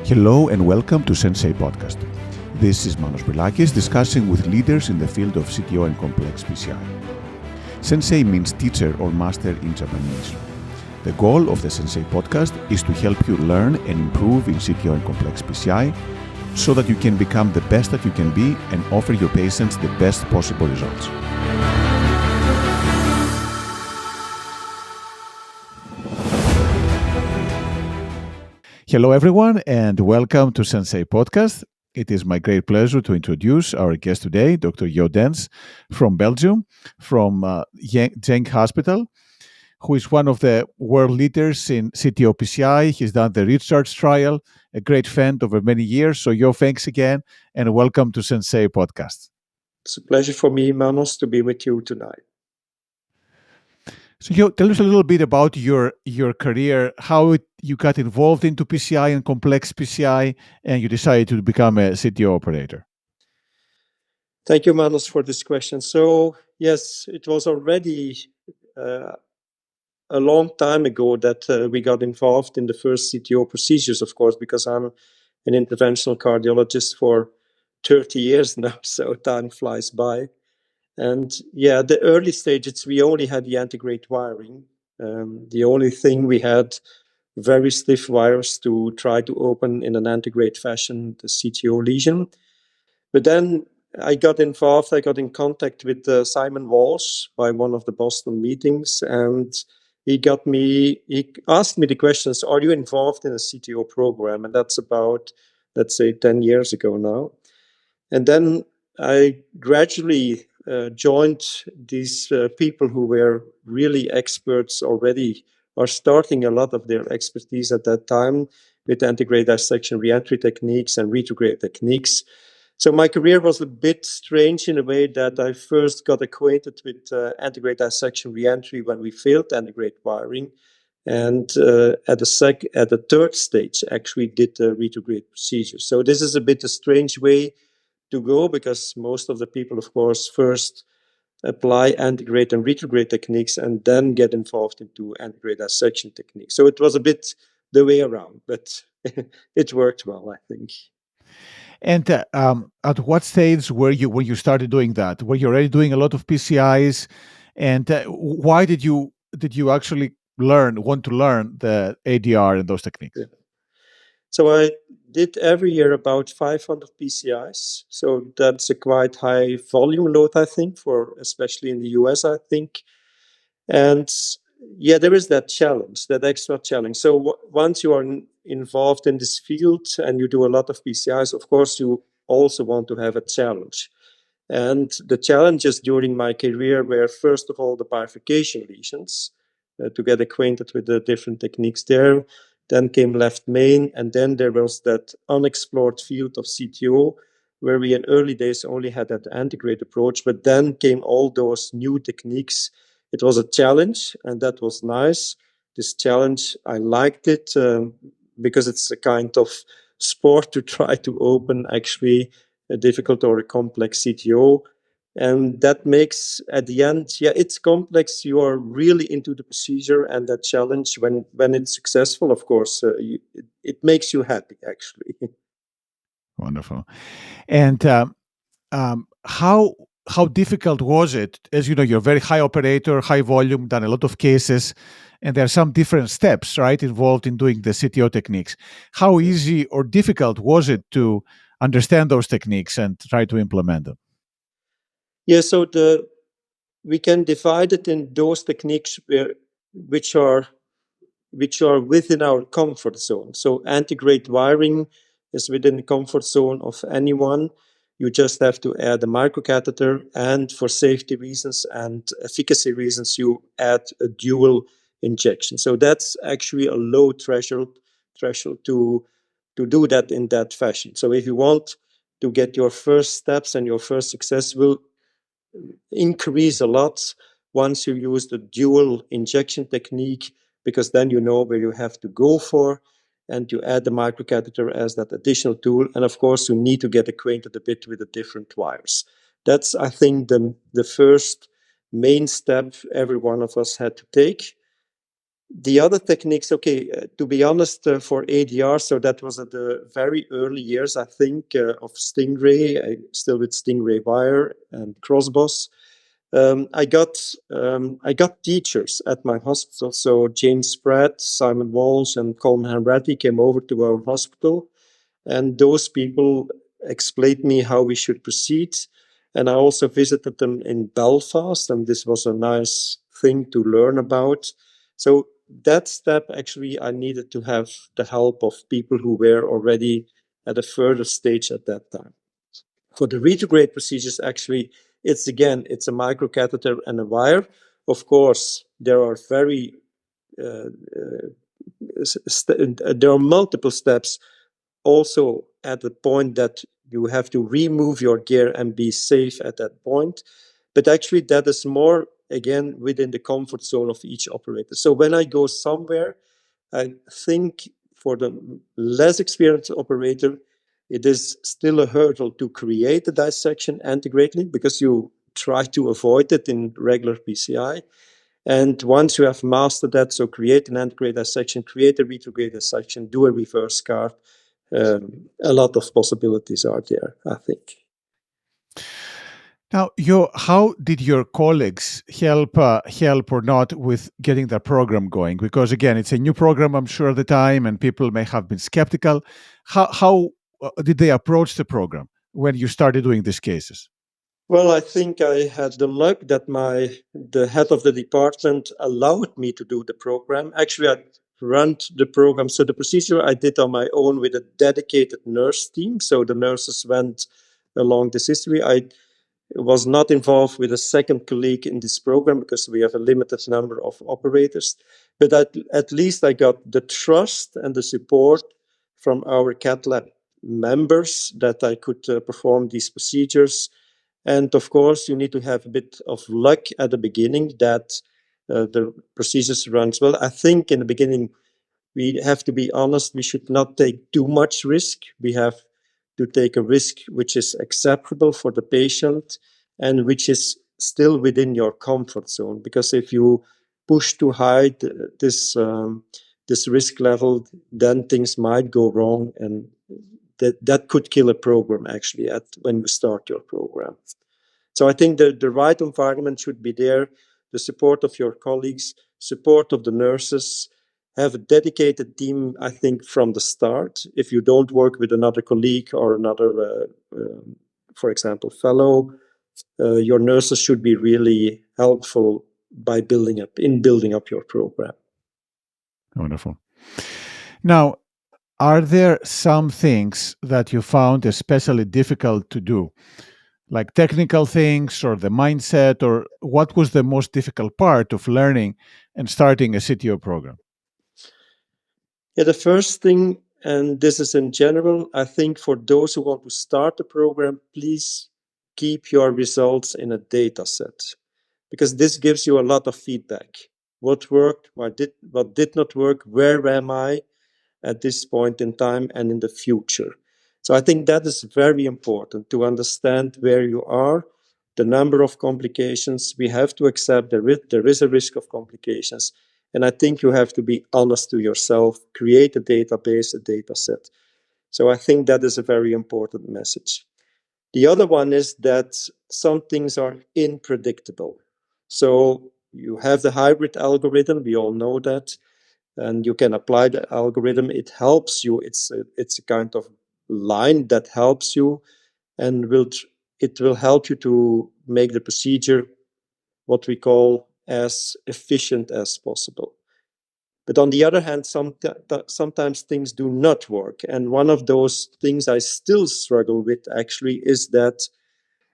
Hello and welcome to Sensei podcast. This is Manos Brilakis discussing with leaders in the field of CTO and complex PCI. Sensei means teacher or master in Japanese. The goal of the Sensei podcast is to help you learn and improve in CTO and complex PCI so that you can become the best that you can be and offer your patients the best possible results. Hello, everyone, and welcome to Sensei Podcast. It is my great pleasure to introduce our guest today, Dr. Jo Dens from Belgium, from Genk Hospital, who is one of the world leaders in CTO PCI. He's done the research trial, a great friend over many years. So, Jo, thanks again, and welcome to Sensei Podcast. It's a pleasure for me, Manos, to be with you tonight. So, Jo, tell us a little bit about your career, how you got involved into PCI and complex PCI, and you decided to become a CTO operator. Thank you, Manos, for this question. So, yes, it was already a long time ago that we got involved in the first CTO procedures, of course, because I'm an interventional cardiologist for 30 years now, so time flies by. And yeah, the early stages, we only had the antegrade wiring. The only thing we had very stiff wires to try to open in an antegrade fashion the CTO lesion. But then I got involved, I got in contact with Simon Walsh by one of the Boston meetings, and he asked me the questions, are you involved in a CTO program? And that's about, let's say, 10 years ago now. And then I gradually joined these people who were really experts already, or starting a lot of their expertise at that time with antegrade dissection reentry techniques and retrograde techniques. So my career was a bit strange in a way that I first got acquainted with antegrade dissection reentry when we failed antegrade wiring, and at the third stage actually did the retrograde procedure. So this is a bit a strange way to go, because most of the people, of course, first apply antegrade and retrograde techniques and then get involved into antegrade dissection techniques. So it was a bit the way around, but it worked well, I think. And at what stage were you when you started doing that? Were you already doing a lot of PCIs? And why did you actually want to learn the ADR and those techniques? Yeah. So I did every year about 500 PCIs. So that's a quite high volume load, I think, for especially in the US, I think. And yeah, there is that challenge, that extra challenge. So once you are involved in this field and you do a lot of PCIs, of course, you also want to have a challenge. And the challenges during my career were, first of all, the bifurcation lesions, to get acquainted with the different techniques there. Then came left main, and then there was that unexplored field of CTO, where we in early days only had that antegrade approach, but then came all those new techniques. It was a challenge, and that was nice. This challenge, I liked it because it's a kind of sport to try to open actually a difficult or a complex CTO. And that makes, at the end, yeah, it's complex. You are really into the procedure, and that challenge, when it's successful, of course, it makes you happy, actually. Wonderful. And how difficult was it? As you know, you're a very high operator, high volume, done a lot of cases, and there are some different steps, right, involved in doing the CTO techniques. How easy or difficult was it to understand those techniques and try to implement them? Yeah, so we can divide it in those techniques which are within our comfort zone. So antegrade wiring is within the comfort zone of anyone. You just have to add a microcatheter, and for safety reasons and efficacy reasons, you add a dual injection. So that's actually a low threshold to do that in that fashion. So if you want to get your first steps and your first success will increase a lot once you use the dual injection technique, because then you know where you have to go for, and you add the microcatheter as that additional tool. And of course, you need to get acquainted a bit with the different wires. That's, I think, the first main step every one of us had to take. The other techniques, okay, to be honest, for ADR, so that was at the very early years, I think, of Stingray, still with Stingray Wire and Crossboss. I got teachers at my hospital. So James Pratt, Simon Walsh, and Coleman Hanratty came over to our hospital, and those people explained me how we should proceed. And I also visited them in Belfast, and this was a nice thing to learn about. So that step, actually, I needed to have the help of people who were already at a further stage at that time. For the retrograde procedures, actually, it's a microcatheter and a wire. Of course, there are uh, there are multiple steps also at the point that you have to remove your gear and be safe at that point. But actually, that is more, again, within the comfort zone of each operator. So when I go somewhere, I think for the less experienced operator, it is still a hurdle to create a dissection antegratedly because you try to avoid it in regular PCI. And once you have mastered that, so create an antegrade dissection, create a retrograde dissection, do a reverse card, a lot of possibilities are there, I think. Now, how did your colleagues help or not with getting the program going? Because again, it's a new program, I'm sure, at the time, and people may have been skeptical. How did they approach the program when you started doing these cases? Well, I think I had the luck that the head of the department allowed me to do the program. Actually, I ran the program. So the procedure I did on my own with a dedicated nurse team. So the nurses went along this history. I was not involved with a second colleague in this program because we have a limited number of operators. But at least I got the trust and the support from our cath lab members that I could perform these procedures. And of course, you need to have a bit of luck at the beginning that the procedures runs well. I think in the beginning, we have to be honest, we should not take too much risk. We have to take a risk which is acceptable for the patient and which is still within your comfort zone. Because if you push too high this risk level, then things might go wrong, and that could kill a program actually when you start your program. So I think the right environment should be there, the support of your colleagues, support of the nurses, have a dedicated team, I think, from the start. If you don't work with another colleague or another, for example, fellow, your nurses should be really helpful by building up your program. Wonderful. Now, are there some things that you found especially difficult to do, like technical things or the mindset, or what was the most difficult part of learning and starting a CTO program? Yeah, the first thing, and this is in general, I think for those who want to start the program, please keep your results in a data set because this gives you a lot of feedback. What worked, what did not work, where am I at this point in time and in the future? So I think that is very important to understand where you are, the number of complications. We have to accept there is a risk of complications. And I think you have to be honest to yourself, create a database, a data set. So I think that is a very important message. The other one is that some things are unpredictable. So you have the hybrid algorithm, we all know that, and you can apply the algorithm. It helps you. It's a kind of line that helps you and it will help you to make the procedure what we call as efficient as possible. But on the other hand, sometimes things do not work. And one of those things I still struggle with actually is that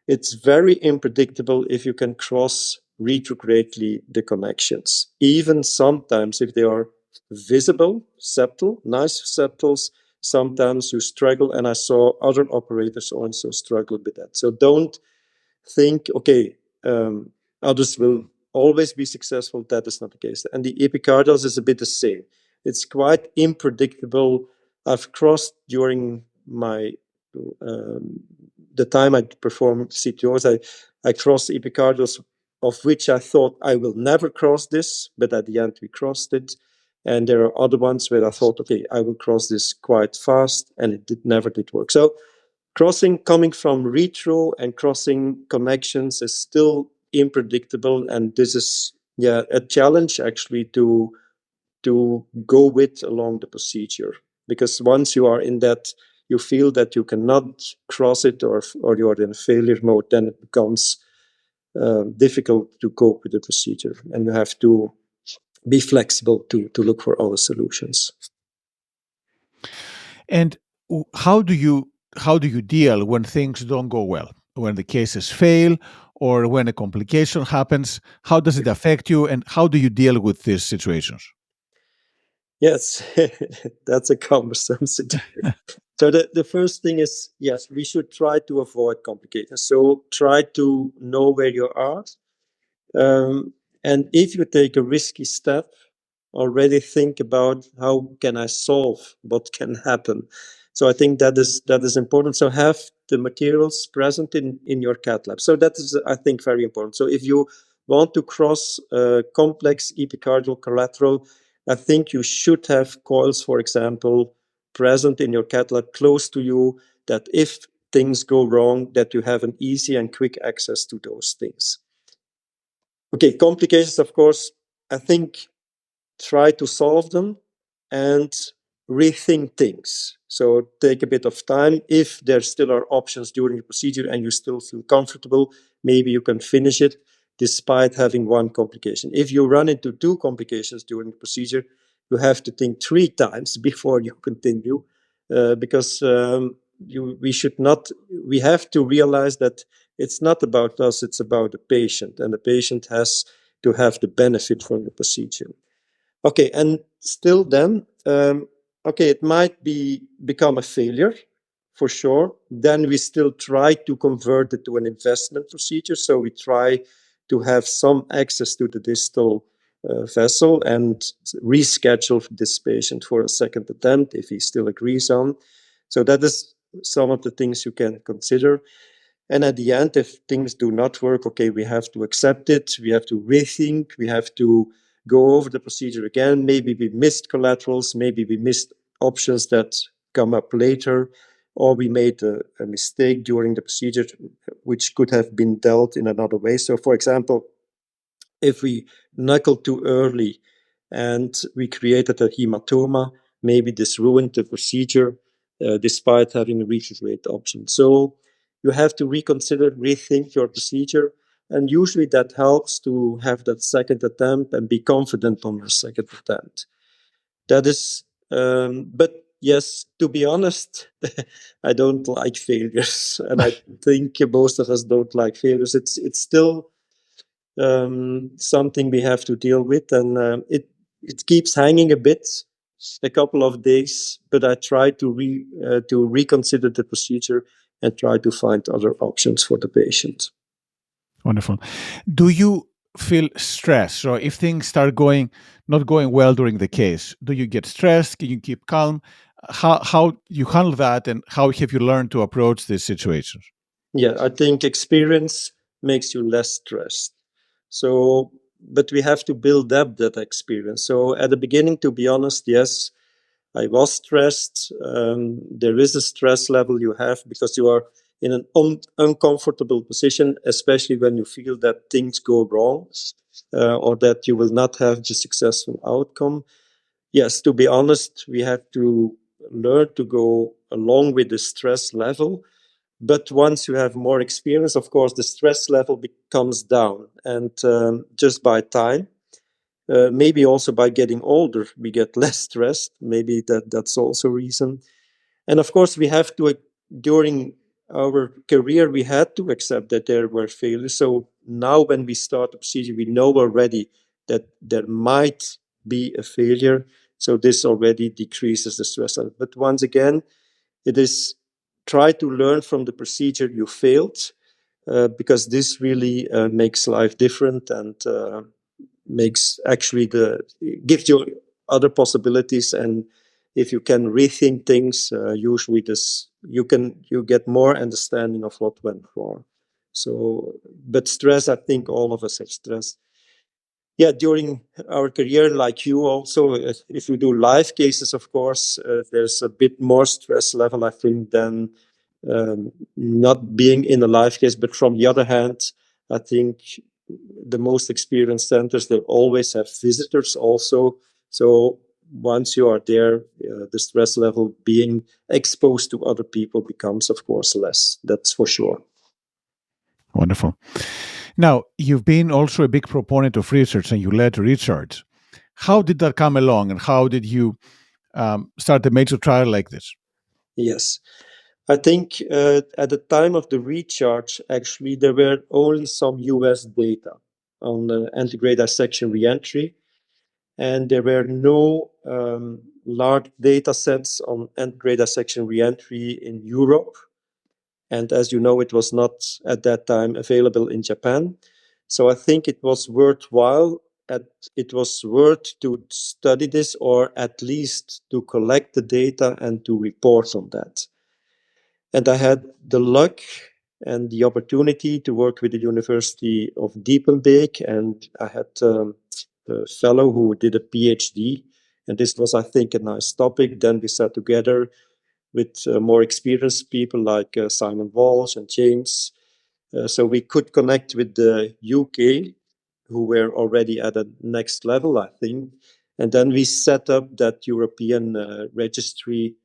it's very unpredictable if you can cross retrogradely the connections. Even sometimes, if they are visible, septal, nice septals, sometimes you struggle. And I saw other operators also struggle with that. So don't think, okay, others will always be successful. That is not the case. And the epicardials is a bit the same. It's quite unpredictable. I've crossed during my the time I perform CTOs, I crossed epicardials of which I thought I will never cross this, but at the end we crossed it. And there are other ones where I thought, okay, I will cross this quite fast, and never did work. So crossing coming from retro and crossing connections is still unpredictable, and this is a challenge actually to go with along the procedure, because once you are in that, you feel that you cannot cross it, or you are in failure mode, then it becomes difficult to cope with the procedure, and you have to be flexible to look for other solutions. And how do you deal when things don't go well, when the cases fail, or when a complication happens? How does it affect you, and how do you deal with these situations? Yes, that's a cumbersome situation. So the first thing is, yes, we should try to avoid complications. So try to know where you are. Um, and if you take a risky step, already think about how can I solve what can happen. So I think that is important. So have the materials present in your cat lab. So that is, I think, very important. So if you want to cross complex epicardial collateral, I think you should have coils, for example, present in your cat lab close to you, that if things go wrong, that you have an easy and quick access to those things. Okay, complications, of course, I think try to solve them and rethink things. So take a bit of time. If there still are options during the procedure and you still feel comfortable, maybe you can finish it despite having one complication. If you run into two complications during the procedure, you have to think three times before you continue, because we have to realize that it's not about us, it's about the patient, and the patient has to have the benefit from the procedure. Okay, and still then, okay, it might become a failure for sure. Then we still try to convert it to an investment procedure. So we try to have some access to the distal vessel and reschedule this patient for a second attempt if he still agrees on. So that is some of the things you can consider. And at the end, if things do not work, okay, we have to accept it. We have to rethink. We have to go over the procedure again. Maybe we missed collaterals. Maybe we missed options that come up later. Or we made a mistake during the procedure, which could have been dealt in another way. So, for example, if we knuckled too early and we created a hematoma, maybe this ruined the procedure despite having a retrograde option. So you have to reconsider, rethink your procedure. And usually that helps to have that second attempt and be confident on your second attempt. That is, but yes, to be honest, I don't like failures. And I think most of us don't like failures. It's still something we have to deal with, and it keeps hanging a bit, a couple of days. But I try to reconsider the procedure and try to find other options for the patient. Wonderful. Do you feel stress? So if things start going not going well during the case, do you get stressed? Can you keep calm? How you handle that, and how have you learned to approach these situations? Yeah, I think experience makes you less stressed. So, but we have to build up that experience. So at the beginning, to be honest, yes, I was stressed. There is a stress level you have because you are in an uncomfortable position, especially when you feel that things go wrong, or that you will not have the successful outcome. Yes, to be honest, we have to learn to go along with the stress level. But once you have more experience, of course, the stress level comes down. And just by time, maybe also by getting older, we get less stressed. Maybe that's also a reason. And of course, we have to, during our career, we had to accept that there were failures. So now when we start a procedure, we know already that there might be a failure. So this already decreases the stress level. But once again, it is try to learn from the procedure you failed, because this really makes life different, and makes actually the gives you other possibilities. And if you can rethink things, usually this you get more understanding of what went wrong. So, but stress, I think all of us have stress. Yeah, during our career, like you also, if you do live cases, of course, there's a bit more stress level, I think, than not being in a live case. But from the other hand, I think the most experienced centers, they always have visitors also. So once you are there, the stress level being exposed to other people becomes, of course, less. That's for sure. Wonderful. Now, you've been also a big proponent of research and you led research. How did that come along and how did you start a major trial like this? Yes. I think at the time of the recharge, actually, there were only some US data on antegrade dissection reentry, and there were no large data sets on antegrade dissection reentry in Europe. And as you know, it was not at that time available in Japan. So I think it was worthwhile. It was worth to study this, or at least to collect the data and to report on that. And I had the luck and the opportunity to work with the University of Diepenbeek, and I had a fellow who did a PhD, and this was, I think, a nice topic. Then we sat together with more experienced people like Simon Walsh and James, so we could connect with the UK, who were already at a next level, I think, and then we set up that European registry.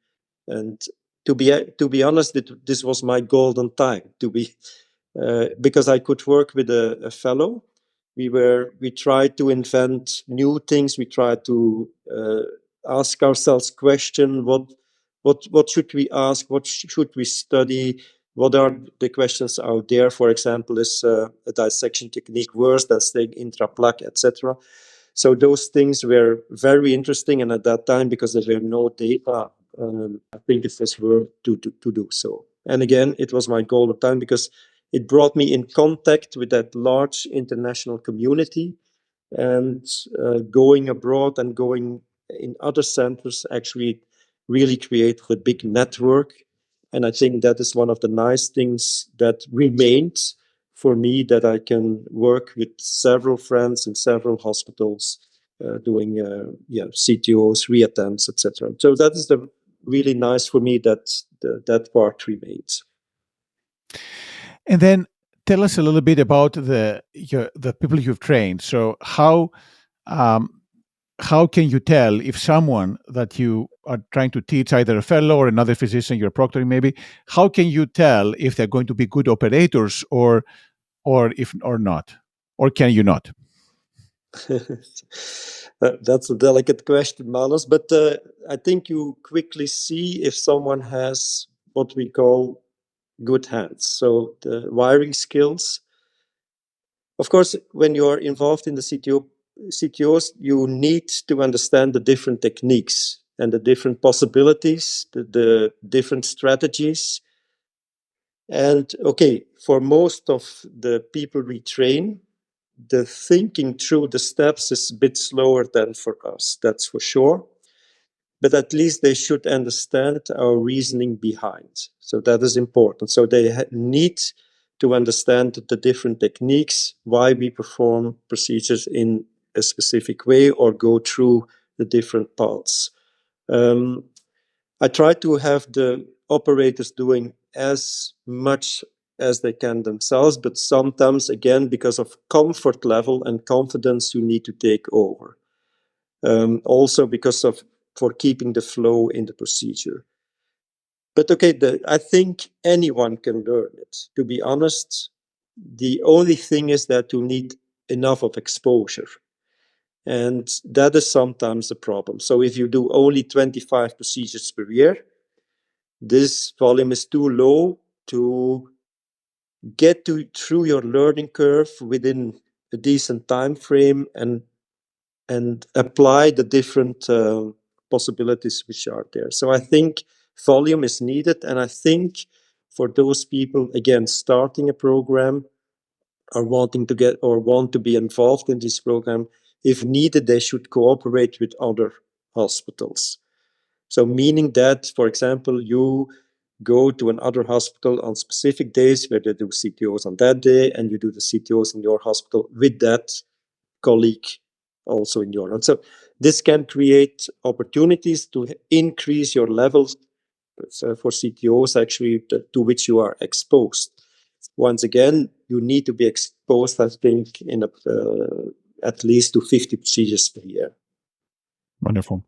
And to be honest, this was my golden time to be because I could work with a fellow. We tried to invent new things. We tried to ask ourselves question: what should we ask? What should we study? What are the questions out there? For example, is a dissection technique worse than staying intraplaque, etc.? So those things were very interesting, and at that time, because there were no data, I think it was worth to do so. And again, it was my golden time because it brought me in contact with that large international community, and going abroad and going in other centers actually really created a big network. And I think that is one of the nice things that remains for me, that I can work with several friends in several hospitals doing CTOs, reattempts, etc. So that is the really nice for me that that part remains. And then tell us a little bit about the people you've trained. So um, how can you tell if someone that you are trying to teach, either a fellow or another physician, you're proctoring maybe, how can you tell if they're going to be good operators or if or not, or can you not? That's a delicate question, Manos, but I think you quickly see if someone has what we call good hands. So the wiring skills. Of course, when you are involved in the CTOs, you need to understand the different techniques and the different possibilities, the different strategies. And okay, for most of the people we train, the thinking through the steps is a bit slower than for us, that's for sure. But at least they should understand our reasoning behind. So that is important. So they need to understand the different techniques, why we perform procedures in a specific way or go through the different paths. I try to have the operators doing as much as they can themselves, but sometimes, again, because of comfort level and confidence, you need to take over. Also because of for keeping the flow in the procedure. But okay, I think anyone can learn it. To be honest, the only thing is that you need enough of exposure. And that is sometimes a problem. So if you do only 25 procedures per year, this volume is too low to get through your learning curve within a decent time frame and apply the different possibilities which are there. So I think volume is needed, and I think for those people again starting a program or wanting to get or want to be involved in this program, if needed, they should cooperate with other hospitals. So meaning that, for example, you go to another hospital on specific days where they do CTOs on that day, and you do the CTOs in your hospital with that colleague also in your own. So this can create opportunities to increase your levels for CTOs actually to which you are exposed. Once again, you need to be exposed, I think, in at least to 50 procedures per year. Wonderful.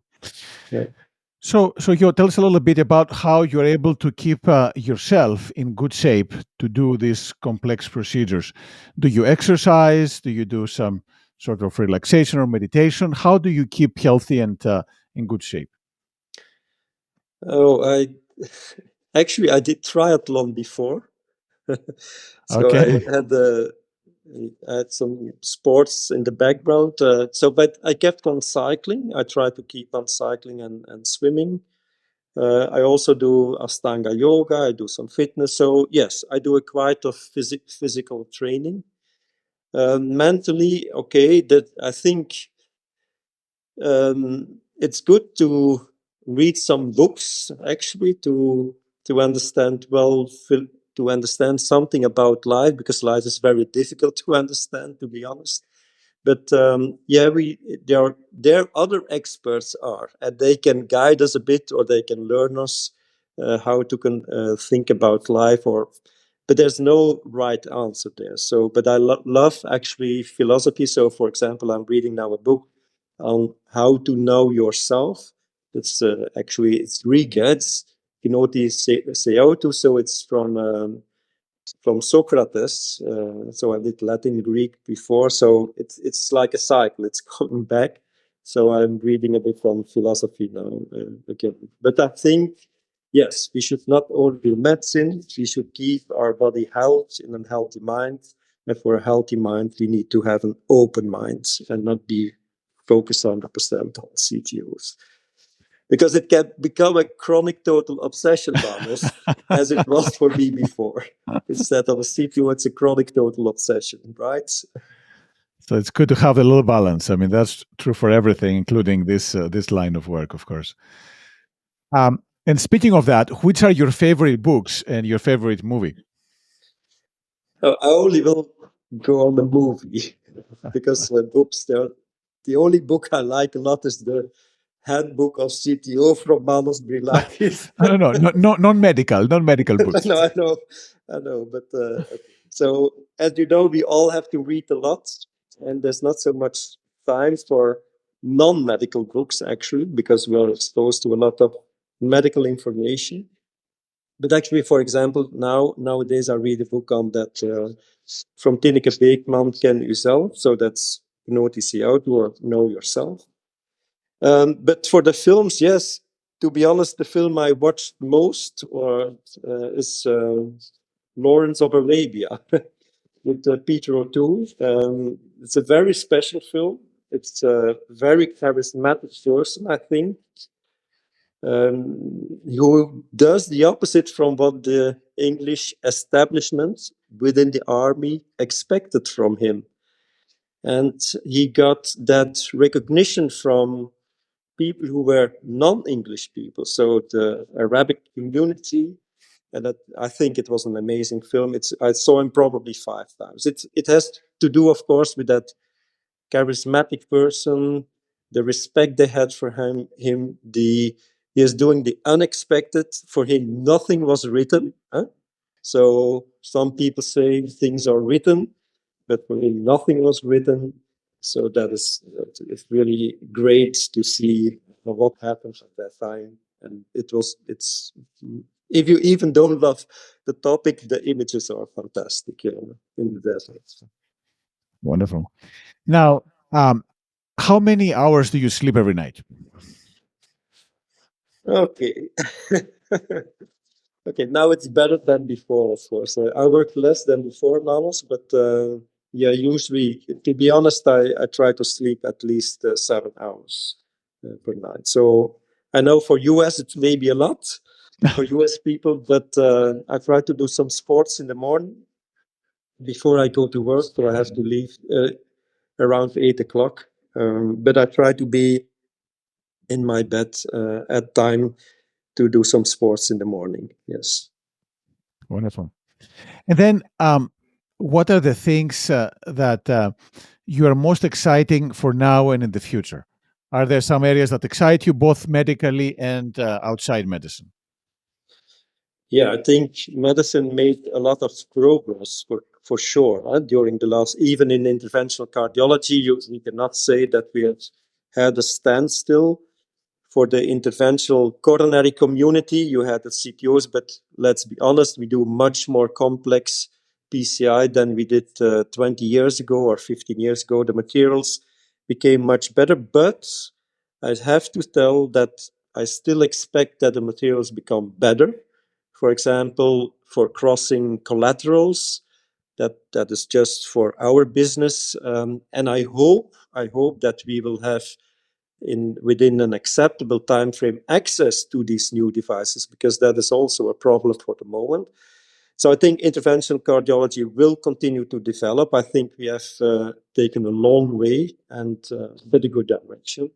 Yeah. So you tell us a little bit about how you're able to keep yourself in good shape to do these complex procedures. Do you exercise? Do you do some sort of relaxation or meditation? How do you keep healthy and in good shape? Oh, I actually I did triathlon before, so Okay. I had some sports in the background. But I kept on cycling. I try to keep on cycling and swimming. I also do Astanga yoga. I do some fitness. So yes, I do a quite of physical training. Mentally, okay. That I think it's good to read some books actually to understand to understand something about life, because life is very difficult to understand, to be honest. But yeah, we there other experts are, and they can guide us a bit, or they can learn us how to think about life. Or but there's no right answer there. So, but I love actually philosophy. So, for example, I'm reading now a book on how to know yourself. It's actually it's Greek. It's Pinoti Seautou, so it's from Socrates. So I did Latin, Greek before. So it's like a cycle. It's coming back. So I'm reading a bit on philosophy now again. But I think yes, we should not only do medicine. We should keep our body health in a healthy mind. And for a healthy mind, we need to have an open mind and not be focused 100% on CTOs, because it can become a chronic total obsession, Manos, as it was for me before. Instead of a CPU, it's a chronic total obsession, right? So it's good to have a little balance. I mean, that's true for everything, including this line of work, of course. And speaking of that, which are your favorite books and your favorite movie? I only will go on the movie because books, the only book I like a lot is the Handbook of CTO from Manos Brilakis. No, no, non-medical, non-medical books. No, I know. But so as you know, we all have to read a lot, and there's not so much time for non-medical books actually, because we are exposed to a lot of medical information. But actually, for example, nowadays I read a book on that from Tineke Beekman, Ken Uzelf. So that's Notice Out or Know Yourself. But for the films, yes, to be honest, the film I watched most is Lawrence of Arabia with Peter O'Toole. It's a very special film. It's a very charismatic person, I think, who does the opposite from what the English establishment within the army expected from him. And he got that recognition from people who were non-English people, so the Arabic community, and that I think it was an amazing film. I saw him probably 5 times. It has to do, of course, with that charismatic person, the respect they had for him. He is doing the unexpected. For him, nothing was written. Huh? So some people say things are written, but for him, nothing was written. So that is it's really great to see what happens at that time. And it's if you even don't love the topic, the images are fantastic, in the desert. Wonderful. Now, how many hours do you sleep every night? Okay. Okay, now it's better than before, of course. I work less than before, Manos, but yeah, usually, to be honest, I try to sleep at least 7 hours per night. So I know for US it's maybe a lot for US people, but I try to do some sports in the morning before I go to work, so I have to leave around 8 o'clock. But I try to be in my bed at time to do some sports in the morning. Yes. Wonderful. And then, what are the things that you are most exciting for now and in the future? Are there some areas that excite you both medically and outside medicine? Yeah, I think medicine made a lot of progress for sure during the last, even in interventional cardiology, we cannot say that we have had a standstill. For the interventional coronary community, you had the CTOs, but let's be honest, we do much more complex PCI than we did 20 years ago or 15 years ago. The materials became much better, but I have to tell that I still expect that the materials become better. For example, for crossing collaterals, that is just for our business, and I hope that we will have within an acceptable time frame access to these new devices, because that is also a problem for the moment. So I think interventional cardiology will continue to develop. I think we have taken a long way and pretty good direction.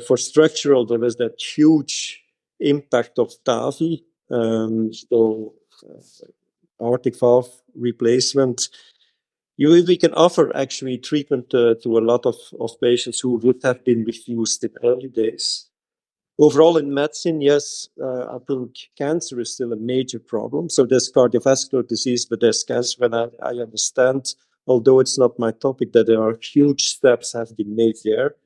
For structural, there was that huge impact of TAVI, so aortic valve replacement. We can offer actually treatment to a lot of patients who would have been refused in early days. Overall, in medicine, yes, I think cancer is still a major problem. So there's cardiovascular disease, but there's cancer, and I understand, although it's not my topic, that there are huge steps have been made there.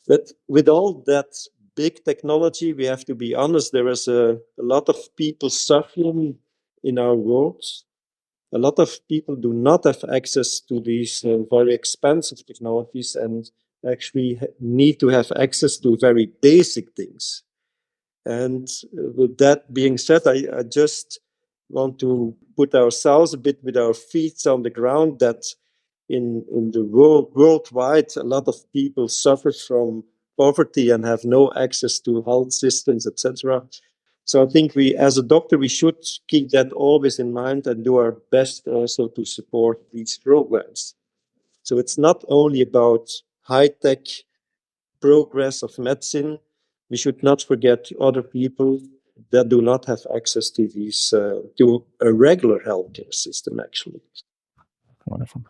But with all that big technology, we have to be honest, there is a lot of people suffering in our world. A lot of people do not have access to these very expensive technologies and actually need to have access to very basic things. And with that being said, I just want to put ourselves a bit with our feet on the ground that in the world, worldwide, a lot of people suffer from poverty and have no access to health systems, etc. So I think we, as a doctor, we should keep that always in mind and do our best also to support these programs. So it's not only about high-tech progress of medicine. We should not forget other people that do not have access to these to a regular healthcare system, actually. Wonderful.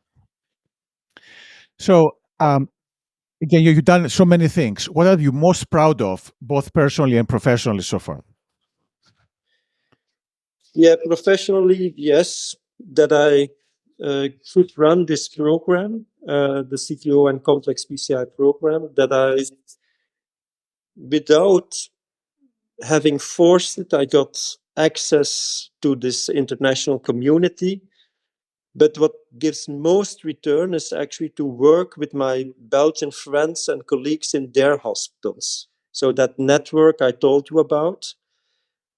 So, again, you've done so many things. What are you most proud of, both personally and professionally, so far? Yeah, professionally, yes, that I could run this program, the CTO and complex PCI program, that I, without having forced it, I got access to this international community. But what gives most return is actually to work with my Belgian friends and colleagues in their hospitals. So that network I told you about.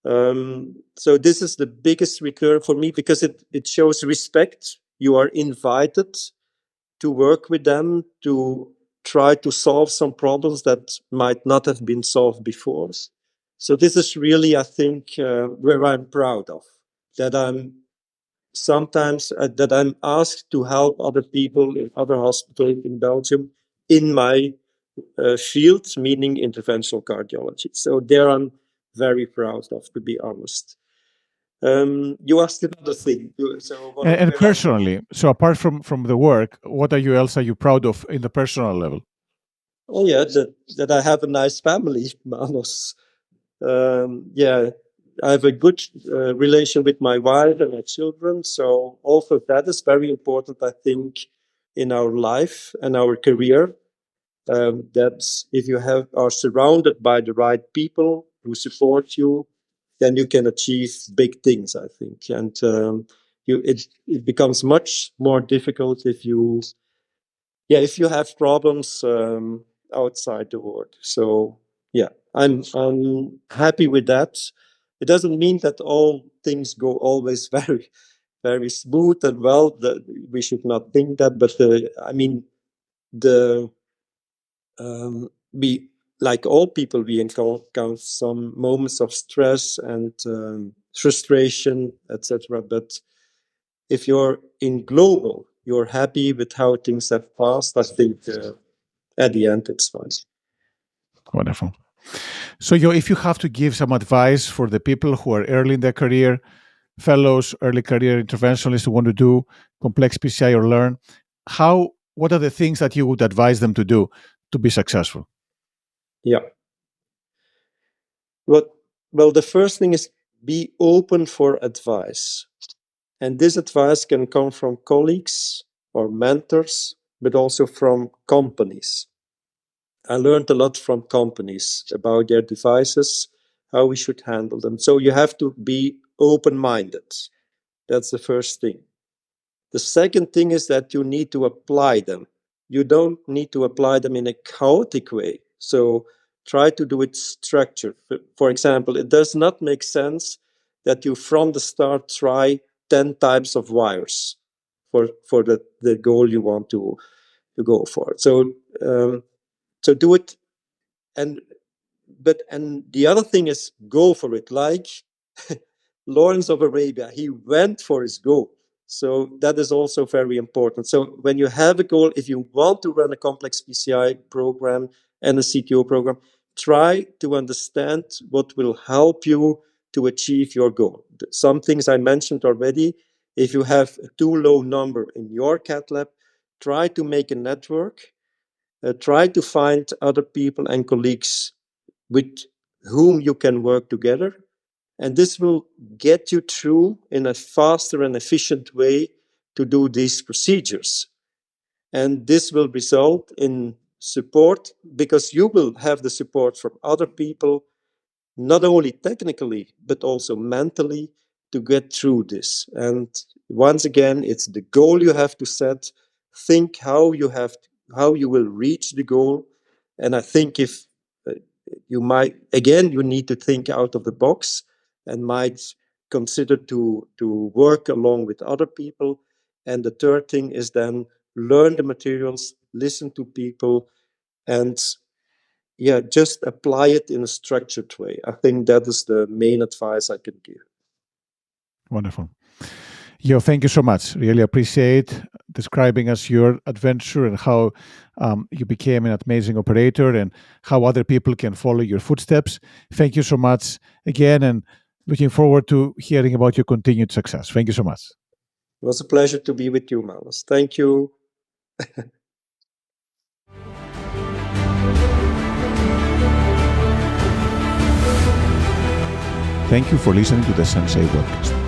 So this is the biggest return for me because it shows respect. You are invited to work with them to try to solve some problems that might not have been solved before. So this is really, I think, where I'm proud of, that I'm sometimes that I'm asked to help other people in other hospitals in Belgium in my field, meaning interventional cardiology. So there I'm very proud of, to be honest. You asked another thing. So And where I'm personally, so apart from the work, what are you else are you proud of in the personal level? oh yeah, that I have a nice family, Manos. Yeah, I have a good relation with my wife and my children. So also that is very important, I think, in our life and our career. That if you are surrounded by the right people who support you, then you can achieve big things, I think. And it becomes much more difficult if you have problems outside the world. So yeah, I'm happy with that. It doesn't mean that all things go always very smooth and well. We should not think that, but I mean the we, like all people, we encounter some moments of stress and frustration, etc. But if you're in global, you're happy with how things have passed. I think at the end it's fine. Wonderful. So, if you have to give some advice for the people who are early in their career, fellows, early career interventionalists who want to do complex PCI or learn, how what are the things that you would advise them to do to be successful? Yeah. Well, the first thing is be open for advice. And this advice can come from colleagues or mentors, but also from companies. I learned a lot from companies about their devices, how we should handle them. So you have to be open minded. That's the first thing. The second thing is that you need to apply them. You don't need to apply them in a chaotic way. So try to do it structured. For example, it does not make sense that you from the start try 10 types of wires for the goal you want to go for. So do it, and and the other thing is go for it. Like Lawrence of Arabia, he went for his goal. So that is also very important. So when you have a goal, if you want to run a complex PCI program and a CTO program, try to understand what will help you to achieve your goal. Some things I mentioned already. If you have a too low number in your cat lab, try to make a network. Try to find other people and colleagues with whom you can work together. And this will get you through in a faster and efficient way to do these procedures. And this will result in support because you will have the support from other people, not only technically, but also mentally to get through this. And once again, it's the goal you have to set. Think how you will reach the goal. And I think if you might, again, you need to think out of the box and might consider to work along with other people. And the third thing is then learn the materials, listen to people, and yeah, just apply it in a structured way. I think that is the main advice I can give. Wonderful. Yo, thank you so much. Really appreciate describing us your adventure and how you became an amazing operator and how other people can follow your footsteps. Thank you so much again, and looking forward to hearing about your continued success. Thank you so much. It was a pleasure to be with you, Manos. Thank you. Thank you for listening to the Sensei podcast.